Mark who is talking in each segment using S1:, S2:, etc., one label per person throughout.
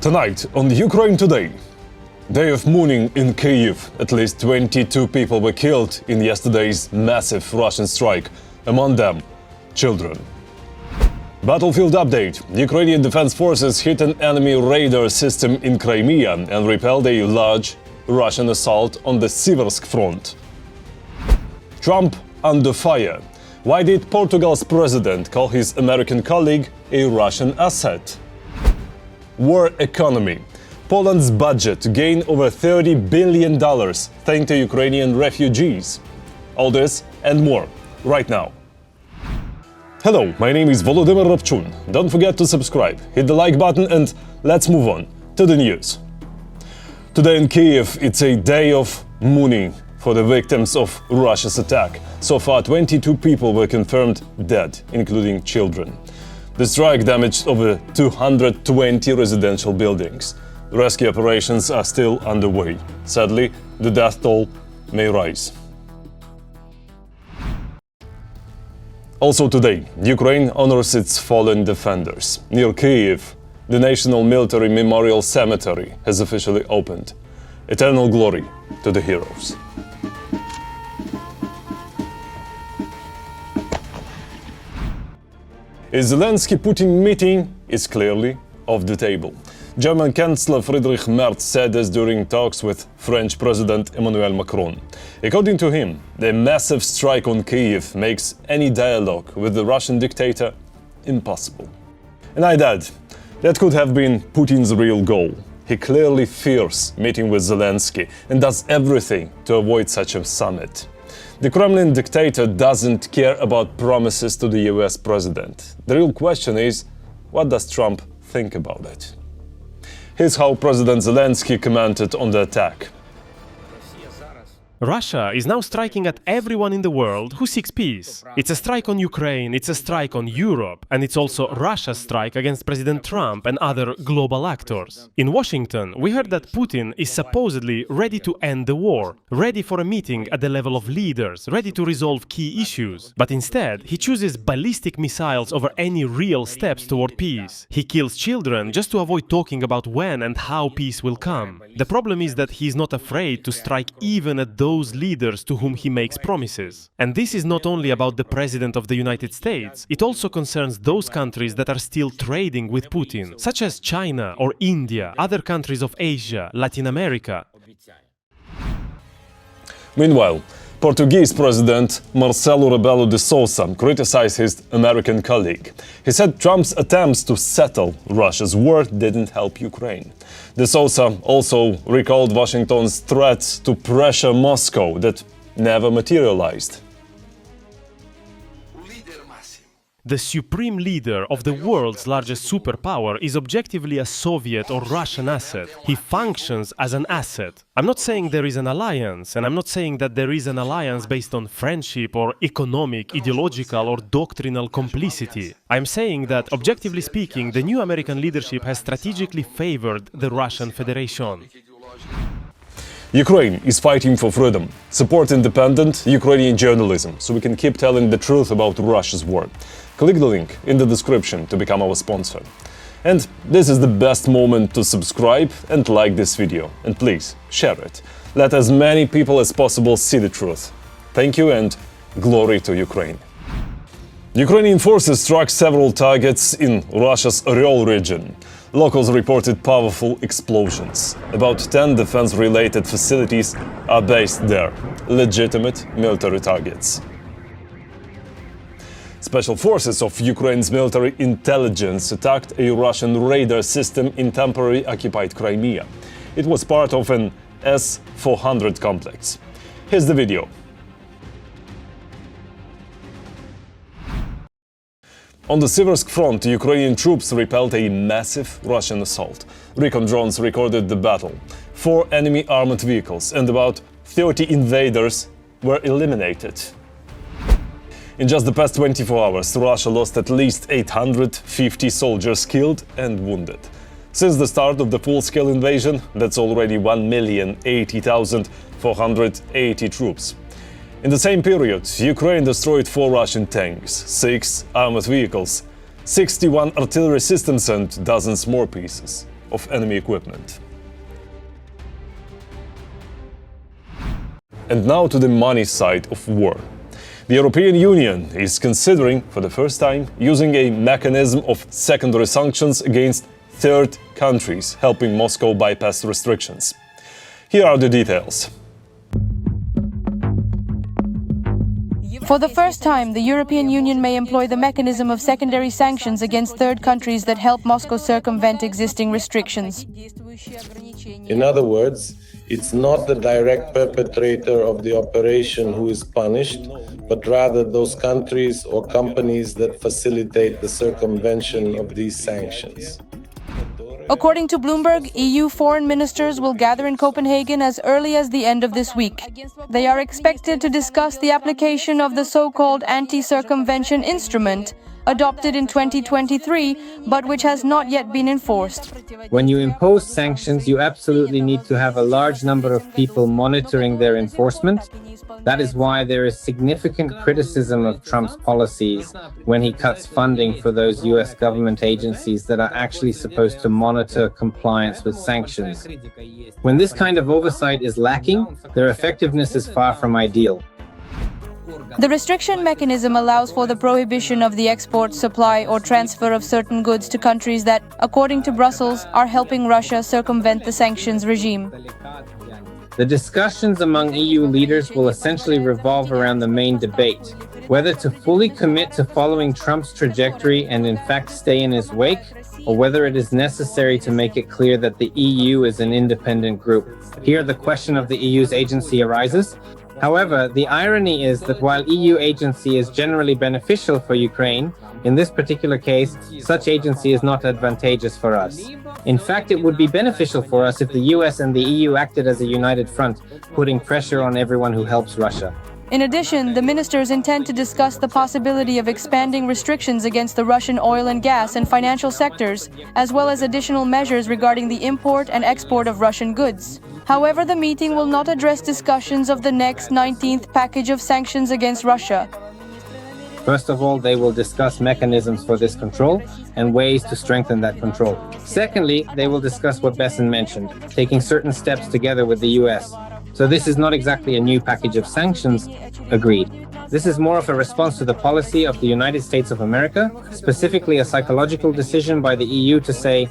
S1: Tonight on Ukraine Today. Day of mourning in Kyiv. At least 22 people were killed in yesterday's massive Russian strike, among them children. Battlefield update. Ukrainian defense forces hit an enemy radar system in Crimea and repelled a large Russian assault on the Siversk front. Trump under fire. Why did Portugal's president call his American colleague a Russian asset? War economy. Poland's budget to gain over $30 billion thanks to Ukrainian refugees. All this and more right now. Hello, my name is Volodymyr Robchun. Don't forget to subscribe, hit the like button, and let's move on to the news. Today in Kyiv, it's a day of mourning for the victims of Russia's attack. So far, 22 people were confirmed dead, including children. The strike damaged over 220 residential buildings. Rescue operations are still underway. Sadly, the death toll may rise. Also today, Ukraine honors its fallen defenders. Near Kyiv, the National Military Memorial Cemetery has officially opened. Eternal glory to the heroes. A Zelensky-Putin meeting is clearly off the table. German Chancellor Friedrich Merz said this during talks with French President Emmanuel Macron. According to him, the massive strike on Kyiv makes any dialogue with the Russian dictator impossible. And I'd add, that could have been Putin's real goal. He clearly fears meeting with Zelensky and does everything to avoid such a summit. The Kremlin dictator doesn't care about promises to the US president. The real question is, what does Trump think about it? Here's how President Zelensky commented on the attack.
S2: Russia is now striking at everyone in the world who seeks peace. It's a strike on Ukraine, it's a strike on Europe, and it's also Russia's strike against President Trump and other global actors. In Washington, we heard that Putin is supposedly ready to end the war, ready for a meeting at the level of leaders, ready to resolve key issues. But instead, he chooses ballistic missiles over any real steps toward peace. He kills children just to avoid talking about when and how peace will come. The problem is that he is not afraid to strike even at those leaders to whom he makes promises. And this is not only about the President of the United States, it also concerns those countries that are still trading with Putin, such as China or India, other countries of Asia, Latin America.
S1: Meanwhile, Portuguese President Marcelo Rebelo de Sousa criticized his American colleague. He said Trump's attempts to settle Russia's war didn't help Ukraine. De Sousa also recalled Washington's threats to pressure Moscow that never materialized.
S2: The supreme leader of the world's largest superpower is objectively a Soviet or Russian asset. He functions as an asset. I'm not saying there is an alliance, and I'm not saying that there is an alliance based on friendship or economic, ideological or doctrinal complicity. I'm saying that, objectively speaking, the new American leadership has strategically favored the Russian Federation.
S1: Ukraine is fighting for freedom. Support independent Ukrainian journalism so we can keep telling the truth about Russia's war. Click the link in the description to become our sponsor. And this is the best moment to subscribe and like this video. And please, share it. Let as many people as possible see the truth. Thank you and glory to Ukraine. Ukrainian forces struck several targets in Russia's Oryol region. Locals reported powerful explosions. About 10 defense-related facilities are based there, legitimate military targets. Special forces of Ukraine's military intelligence attacked a Russian radar system in temporarily occupied Crimea. It was part of an S-400 complex. Here's the video. On the Siversk front, Ukrainian troops repelled a massive Russian assault. Recon drones recorded the battle. 4 enemy armored vehicles and about 30 invaders were eliminated. In just the past 24 hours, Russia lost at least 850 soldiers killed and wounded. Since the start of the full-scale invasion, that's already 1,080,480 troops. In the same period, Ukraine destroyed 4 Russian tanks, 6 armored vehicles, 61 artillery systems and dozens more pieces. of enemy equipment. And now to the money side of war. The European Union is considering, for the first time, using a mechanism of secondary sanctions against third countries, helping Moscow bypass restrictions. Here are the details.
S3: For the first time, the European Union may employ the mechanism of secondary sanctions against third countries that help Moscow circumvent existing restrictions.
S4: In other words, it's not the direct perpetrator of the operation who is punished, but rather those countries or companies that facilitate the circumvention of these sanctions.
S3: According to Bloomberg, EU foreign ministers will gather in Copenhagen as early as the end of this week. They are expected to discuss the application of the so-called anti-circumvention instrument, adopted in 2023, but which has not yet been enforced.
S5: When you impose sanctions, you absolutely need to have a large number of people monitoring their enforcement. That is why there is significant criticism of Trump's policies when he cuts funding for those US government agencies that are actually supposed to monitor compliance with sanctions. When this kind of oversight is lacking, their effectiveness is far from ideal.
S3: The restriction mechanism allows for the prohibition of the export, supply, or transfer of certain goods to countries that, according to Brussels, are helping Russia circumvent the sanctions regime.
S5: The discussions among EU leaders will essentially revolve around the main debate: whether to fully commit to following Trump's trajectory and in fact stay in his wake, or whether it is necessary to make it clear that the EU is an independent group. Here the question of the EU's agency arises. However, the irony is that while EU agency is generally beneficial for Ukraine, in this particular case, such agency is not advantageous for us. In fact, it would be beneficial for us if the US and the EU acted as a united front, putting pressure on everyone who helps Russia.
S3: In addition, the ministers intend to discuss the possibility of expanding restrictions against the Russian oil and gas and financial sectors, as well as additional measures regarding the import and export of Russian goods. However, the meeting will not address discussions of the next 19th package of sanctions against Russia.
S5: First of all, they will discuss mechanisms for this control and ways to strengthen that control. Secondly, they will discuss what Besson mentioned, taking certain steps together with the US. So this is not exactly a new package of sanctions, agreed. This is more of a response to the policy of the United States of America, specifically a psychological decision by the EU to say,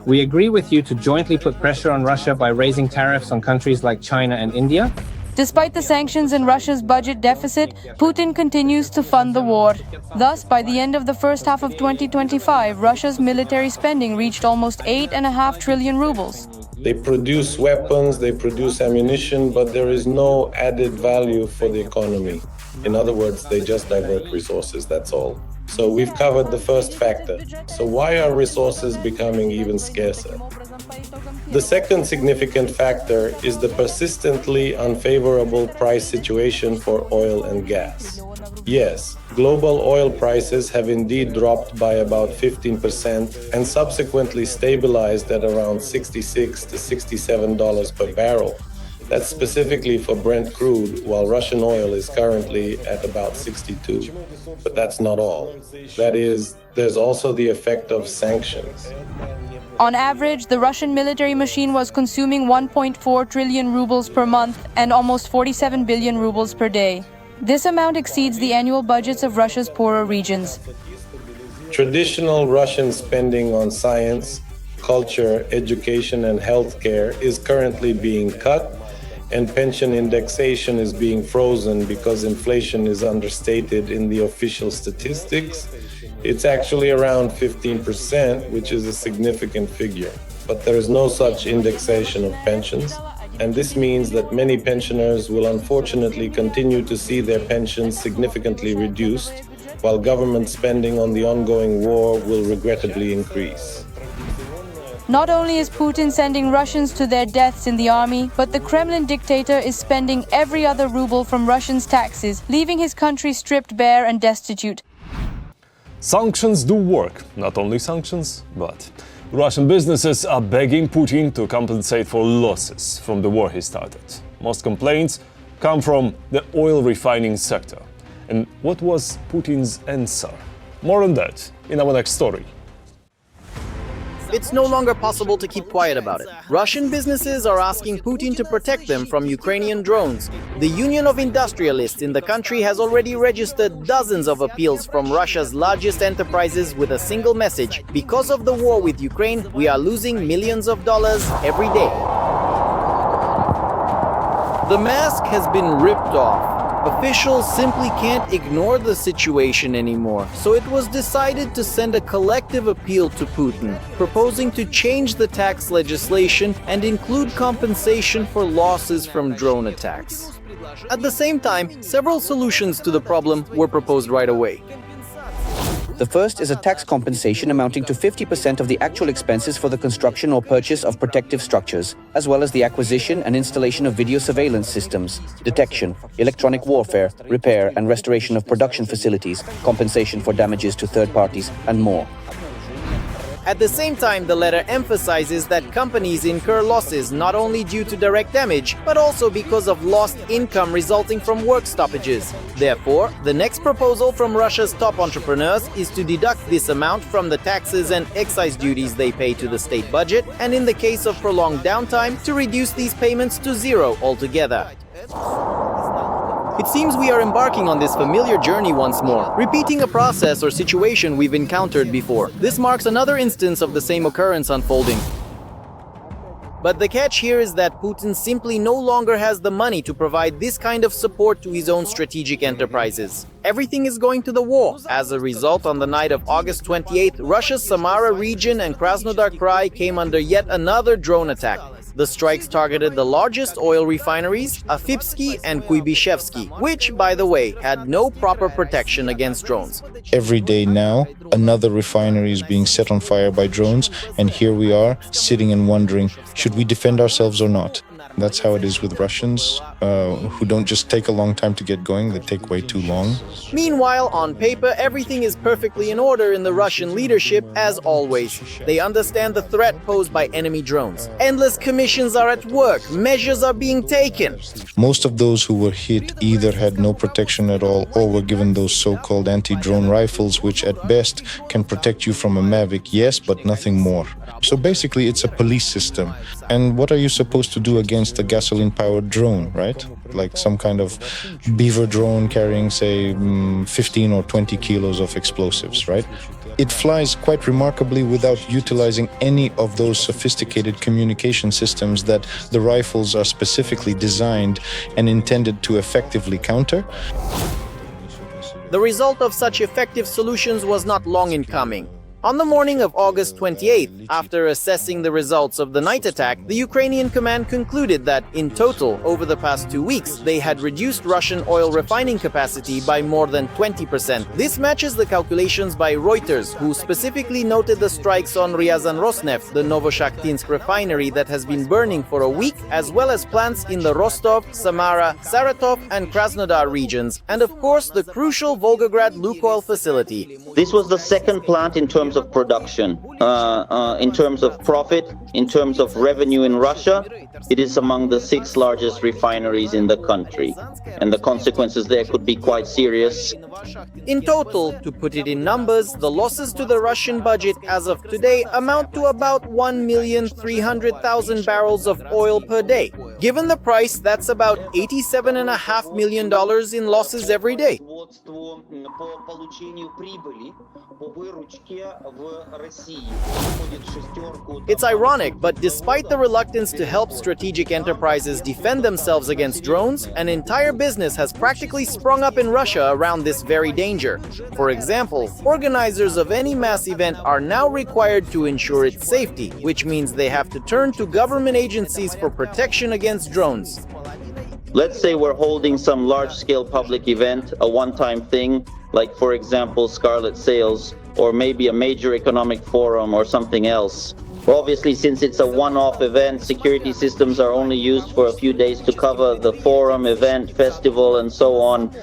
S5: we agree with you to jointly put pressure on Russia by raising tariffs on countries like China and India.
S3: Despite the sanctions and Russia's budget deficit, Putin continues to fund the war. Thus, by the end of the first half of 2025, Russia's military spending reached almost 8.5 trillion rubles.
S4: They produce weapons, they produce ammunition, but there is no added value for the economy. In other words, they just divert resources, that's all. So we've covered the first factor. So why are resources becoming even scarcer? The second significant factor is the persistently unfavorable price situation for oil and gas. Yes, global oil prices have indeed dropped by about 15% and subsequently stabilized at around $66 to $67 per barrel. That's specifically for Brent crude, while Russian oil is currently at about 62. But that's not all. That is, there's also the effect of sanctions.
S3: On average, the Russian military machine was consuming 1.4 trillion rubles per month and almost 47 billion rubles per day. This amount exceeds the annual budgets of Russia's poorer regions.
S4: Traditional Russian spending on science, culture, education, and healthcare is currently being cut, and pension indexation is being frozen because inflation is understated in the official statistics. It's actually around 15%, which is a significant figure. But there is no such indexation of pensions. And this means that many pensioners will unfortunately continue to see their pensions significantly reduced, while government spending on the ongoing war will regrettably increase.
S3: Not only is Putin sending Russians to their deaths in the army, but the Kremlin dictator is spending every other ruble from Russians' taxes, leaving his country stripped bare and destitute.
S1: Sanctions do work. Not only sanctions, but Russian businesses are begging Putin to compensate for losses from the war he started. Most complaints come from the oil refining sector. And what was Putin's answer? More on that in our next story.
S6: it's no longer possible to keep quiet about it. Russian businesses are asking Putin to protect them from Ukrainian drones. The Union of Industrialists in the country has already registered dozens of appeals from Russia's largest enterprises with a single message: because of the war with Ukraine, we are losing millions of dollars every day. The mask has been ripped off. Officials simply can't ignore the situation anymore, so it was decided to send a collective appeal to Putin, proposing to change the tax legislation and include compensation for losses from drone attacks. At the same time, several solutions to the problem were proposed right away.
S7: The first is a tax compensation amounting to 50% of the actual expenses for the construction or purchase of protective structures, as well as the acquisition and installation of video surveillance systems, detection, electronic warfare, repair and restoration of production facilities, compensation for damages to third parties, and more.
S6: At the same time, the letter emphasizes that companies incur losses not only due to direct damage, but also because of lost income resulting from work stoppages. Therefore, the next proposal from Russia's top entrepreneurs is to deduct this amount from the taxes and excise duties they pay to the state budget, and in the case of prolonged downtime, to reduce these payments to zero altogether. It seems we are embarking on this familiar journey once more, repeating a process or situation we've encountered before. This marks another instance of the same occurrence unfolding. But the catch here is that Putin simply no longer has the money to provide this kind of support to his own strategic enterprises. Everything is going to the war. As a result, on the night of August 28th, Russia's Samara region and Krasnodar Krai came under yet another drone attack. The strikes targeted the largest oil refineries, Afipsky and Kuibishevsky, which, by the way, had no proper protection against drones.
S8: Every day now, another refinery is being set on fire by drones, and here we are, sitting and wondering, should we defend ourselves or not? That's how it is with Russians, who don't just take a long time to get going, they take way too long.
S6: Meanwhile, on paper, everything is perfectly in order in the Russian leadership, as always. They understand the threat posed by enemy drones. Endless commissions are at work, measures are being taken.
S8: Most of those who were hit either had no protection at all or were given those so-called anti-drone rifles, which at best can protect you from a Mavic, yes, but nothing more. So basically, it's a police system. And what are you supposed to do against a gasoline-powered drone, right? Like some kind of beaver drone carrying, say, 15 or 20 kilos of explosives, right? It flies quite remarkably without utilizing any of those sophisticated communication systems that the rifles are specifically designed and intended to effectively counter.
S6: The result of such effective solutions was not long in coming. On the morning of August 28th, after assessing the results of the night attack, the Ukrainian command concluded that, in total, over the past 2 weeks, they had reduced Russian oil refining capacity by more than 20%. This matches the calculations by Reuters, who specifically noted the strikes on Ryazan-Rosneft, the Novoshakhtinsk refinery that has been burning for a week, as well as plants in the Rostov, Samara, Saratov and Krasnodar regions, and of course the crucial Volgograd Lukoil facility.
S9: This was the second plant in terms of production, in terms of profit, in terms of revenue in Russia. It is among the 6 largest refineries in the country, and the consequences there could be quite serious.
S6: In total, to put it in numbers, the losses to the Russian budget as of today amount to about 1,300,000 barrels of oil per day. Given the price, that's about $87.5 million in losses every day. It's ironic, but despite the reluctance to help strategic enterprises defend themselves against drones, an entire business has practically sprung up in Russia around this very danger. For example, organizers of any mass event are now required to ensure its safety, which means they have to turn to government agencies for protection against drones.
S9: Let's say we're holding some large-scale public event, a one-time thing, like for example Scarlet Sales, or maybe a major economic forum or something else. Obviously, since it's a one-off event, security systems are only used for a few days to cover the forum, event, festival, and so on.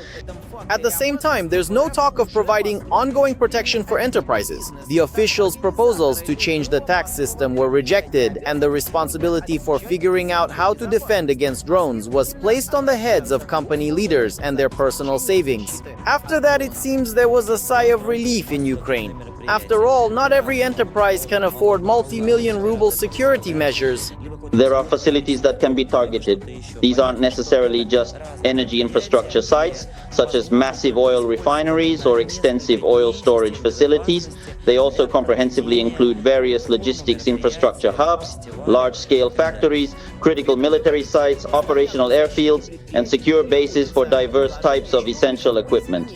S6: At the same time, there's no talk of providing ongoing protection for enterprises. The officials' proposals to change the tax system were rejected, and the responsibility for figuring out how to defend against drones was placed on the heads of company leaders and their personal savings. After that, it seems there was a sigh of relief in Ukraine. After all, not every enterprise can afford multi-million ruble security measures.
S9: There are facilities that can be targeted. These aren't necessarily just energy infrastructure sites, such as massive oil refineries or extensive oil storage facilities. They also comprehensively include various logistics infrastructure hubs, large-scale factories, critical military sites, operational airfields, and secure bases for diverse types of essential equipment.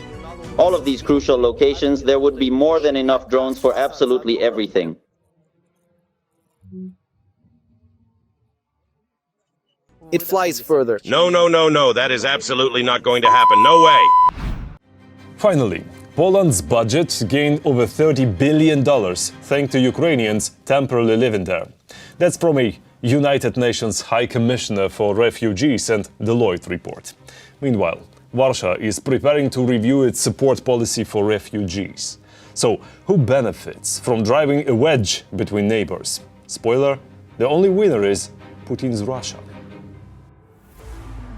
S9: All of these crucial locations, there would be more than enough drones for absolutely everything.
S6: It flies further.
S10: No, that is absolutely not going to happen. No way!
S1: Finally, Poland's budget gained over $30 billion thanks to Ukrainians temporarily living there. That's from a United Nations High Commissioner for Refugees and Deloitte report. Meanwhile, Warsaw is preparing to review its support policy for refugees. So, who benefits from driving a wedge between neighbors? Spoiler, the only winner is Putin's Russia.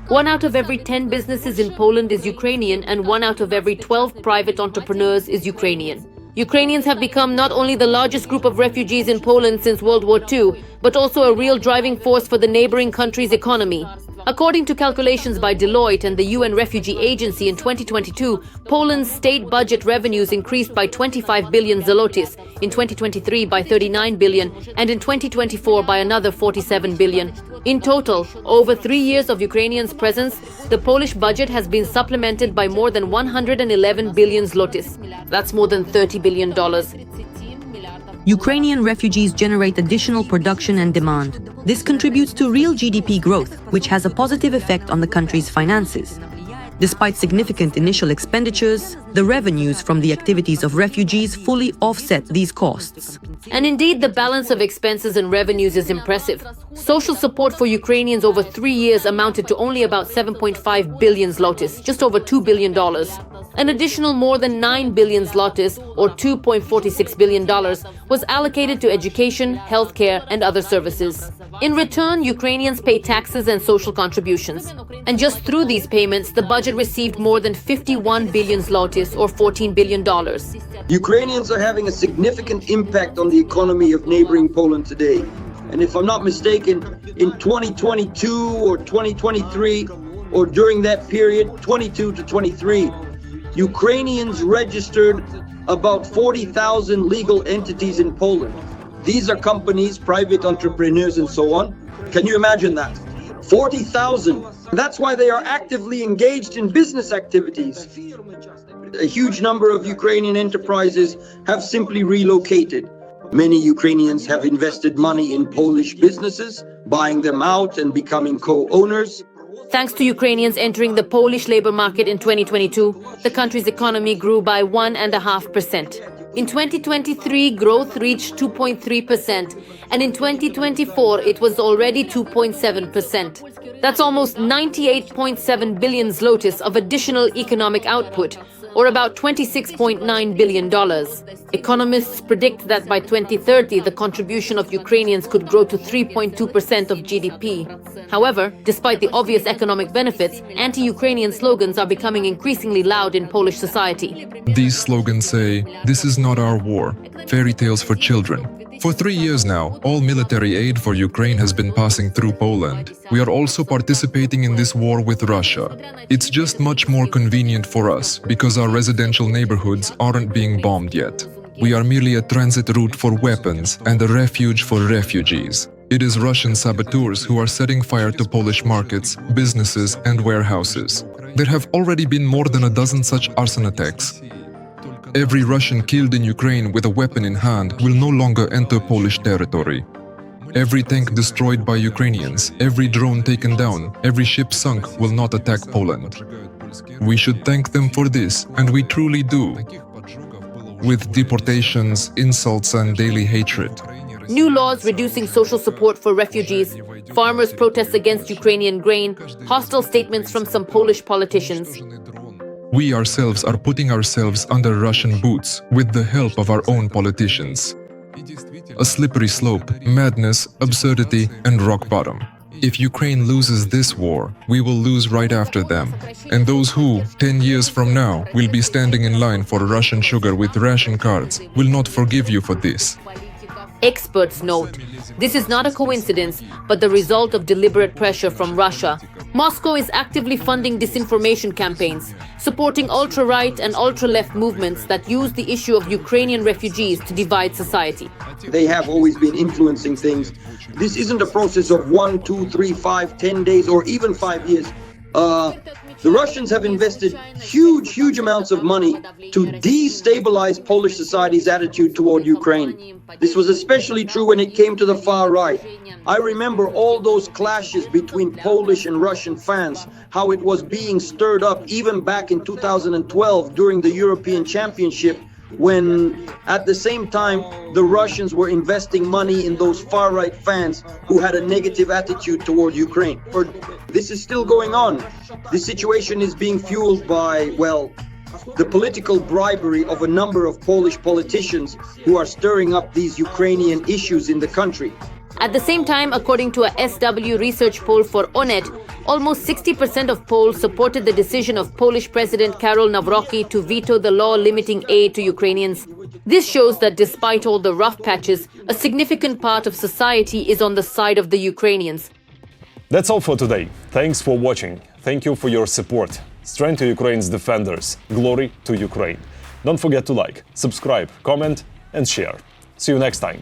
S11: 1 out of every 10 businesses in Poland is Ukrainian, and 1 out of every 12 private entrepreneurs is Ukrainian. Ukrainians have become not only the largest group of refugees in Poland since World War II, but also a real driving force for the neighboring country's economy. According to calculations by Deloitte and the UN Refugee Agency in 2022, Poland's state budget revenues increased by 25 billion zlotys, in 2023 by 39 billion, and in 2024 by another 47 billion. In total, over 3 years of Ukrainians' presence, the Polish budget has been supplemented by more than 111 billion zlotys. That's more than $30 billion.
S12: Ukrainian refugees generate additional production and demand. This contributes to real GDP growth, which has a positive effect on the country's finances. Despite significant initial expenditures, the revenues from the activities of refugees fully offset these costs.
S11: And indeed, the balance of expenses and revenues is impressive. Social support for Ukrainians over 3 years amounted to only about 7.5 billion zlotys, just over $2 billion. An additional more than 9 billion zlotys, or $2.46 billion, was allocated to education, healthcare, and other services. In return, Ukrainians pay taxes and social contributions. And just through these payments, the budget received more than 51 billion zlotys, or $14 billion.
S13: Ukrainians are having a significant impact on the economy of neighboring Poland today. And if I'm not mistaken, in 2022 or 2023, or during that period, 22 to 23, Ukrainians registered about 40,000 legal entities in Poland. These are companies, private entrepreneurs, and so on. Can you imagine that? 40,000. That's why they are actively engaged in business activities. A huge number of Ukrainian enterprises have simply relocated. Many Ukrainians have invested money in Polish businesses, buying them out and becoming co-owners.
S11: Thanks to Ukrainians entering the Polish labor market in 2022, the country's economy grew by 1.5%. In 2023, growth reached 2.3%, and in 2024, it was already 2.7%. That's almost 98.7 billion zlotys of additional economic output, or about $26.9 billion. Economists predict that by 2030, the contribution of Ukrainians could grow to 3.2% of GDP. However, despite the obvious economic benefits, anti-Ukrainian slogans are becoming increasingly loud in Polish society.
S14: These slogans say, "This is not our war, fairy tales for children." For 3 years now, all military aid for Ukraine has been passing through Poland. We are also participating in this war with Russia. It's just much more convenient for us, because our residential neighborhoods aren't being bombed yet. We are merely a transit route for weapons and a refuge for refugees. It is Russian saboteurs who are setting fire to Polish markets, businesses, and warehouses. There have already been more than a dozen such arson attacks. Every Russian killed in Ukraine with a weapon in hand will no longer enter Polish territory. Every tank destroyed by Ukrainians, every drone taken down, every ship sunk will not attack Poland. We should thank them for this, and we truly do. With deportations, insults, and daily hatred.
S11: New laws reducing social support for refugees, farmers' protests against Ukrainian grain, hostile statements from some Polish politicians.
S14: We ourselves are putting ourselves under Russian boots with the help of our own politicians. A slippery slope, madness, absurdity, and rock bottom. If Ukraine loses this war, we will lose right after them. And those who, 10 years from now, will be standing in line for Russian sugar with ration cards will not forgive you for this.
S11: Experts note, this is not a coincidence, but the result of deliberate pressure from Russia. Moscow is actively funding disinformation campaigns, supporting ultra-right and ultra-left movements that use the issue of Ukrainian refugees to divide society.
S13: They have always been influencing things. This isn't a process of 1, 2, 3, 5, 10 days, or even 5 years. The Russians have invested huge amounts of money to destabilize Polish society's attitude toward Ukraine. This was especially true when it came to the far right. I remember all those clashes between Polish and Russian fans, how it was being stirred up even back in 2012 during the European Championship, when at the same time the Russians were investing money in those far-right fans who had a negative attitude toward Ukraine. This is still going on. This situation is being fueled by, well, the political bribery of a number of Polish politicians who are stirring up these Ukrainian issues in the country.
S11: At the same time, according to a SW research poll for Onet, almost 60% of Poles supported the decision of Polish President Karol Nawrocki to veto the law limiting aid to Ukrainians. This shows that despite all the rough patches, a significant part of society is on the side of the Ukrainians.
S1: That's all for today. Thanks for watching. Thank you for your support. Strength to Ukraine's defenders. Glory to Ukraine. Don't forget to like, subscribe, comment and share. See you next time.